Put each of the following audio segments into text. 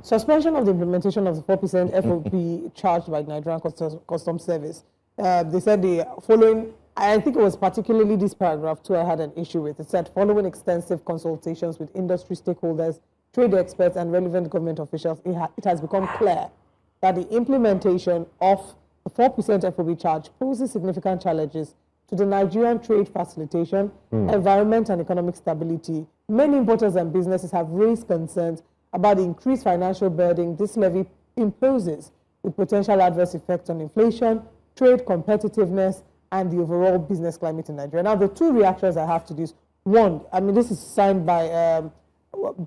Suspension of the implementation of the 4% FOB charged by Nigerian Customs Service. They said the following, I think it was particularly this paragraph too I had an issue with. It said, following extensive consultations with industry stakeholders, trade experts, and relevant government officials, it has become clear that the implementation of the 4% FOB charge poses significant challenges to the Nigerian trade facilitation, environment, and economic stability. Many importers and businesses have raised concerns about the increased financial burden this levy imposes, with potential adverse effects on inflation, trade competitiveness, and the overall business climate in Nigeria. Now, the two reactions I have to this: one, I mean, this is signed by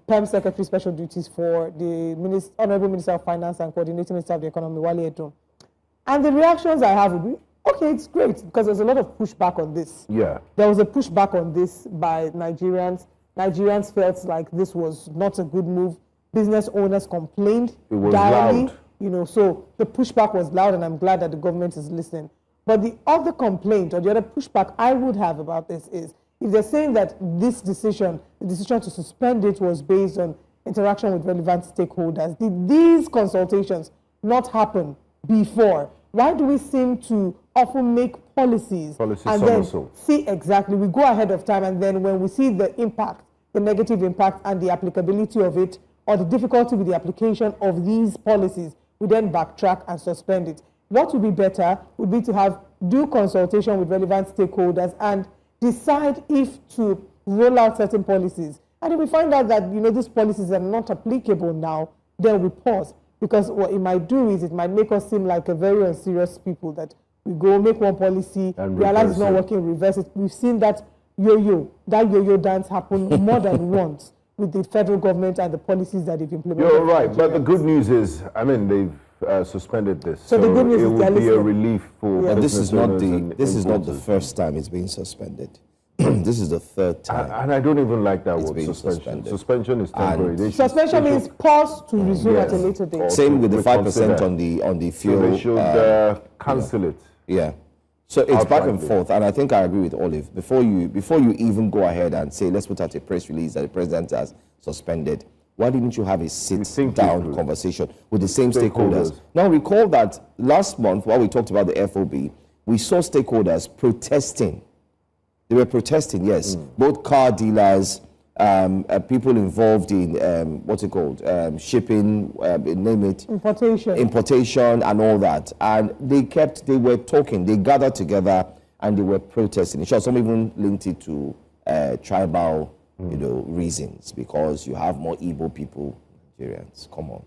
PEM Secretary Special Duties for the Honorable Minister of Finance and Coordinating Minister of the Economy, Wale Edun. And the reactions I have would be, okay, it's great, because there's a lot of pushback on this. Yeah. There was a pushback on this by Nigerians. Nigerians felt like this was not a good move. Business owners complained directly. Loud. You know, so the pushback was loud, and I'm glad that the government is listening. But the other complaint or the other pushback I would have about this is, if they're saying that this decision, the decision to suspend it, was based on interaction with relevant stakeholders, did these consultations not happen before? Why do we seem to often make policies and then see exactly, we go ahead of time, and then when we see the impact, the negative impact and the applicability of it, or the difficulty with the application of these policies, we then backtrack and suspend it? What would be better would be to have due consultation with relevant stakeholders and decide if to roll out certain policies. And if we find out that, you know, these policies are not applicable now, then we pause. Because what it might do is it might make us seem like a very unserious people, that we go make one policy, and realize it's not working, reverse it. We've seen that yo-yo dance happen more than once with the federal government and the policies that they've implemented. You're right, but the good news is, I mean, they've suspended this. So the good news it is would be a relief for this is not the first time it's been suspended. This is the third time. And I don't even like that word, suspension. Suspension is temporary. Suspension means pause to resume at a later date. Same with the 5% on the fuel. So they should cancel it. Yeah. So it's back and forth, and I think I agree with Olive. Before you even go ahead and say, let's put out a press release that the president has suspended, why didn't you have a sit-down conversation with the same stakeholders? Now, recall that last month, while we talked about the FOB, we saw stakeholders protesting. They were protesting, yes. Both car dealers, people involved in, what's it called, shipping, name it. Importation and all that. And they were talking, they gathered together and they were protesting. In short, some even linked it to tribal, reasons, because you have more Igbo people, Nigerians. Come on.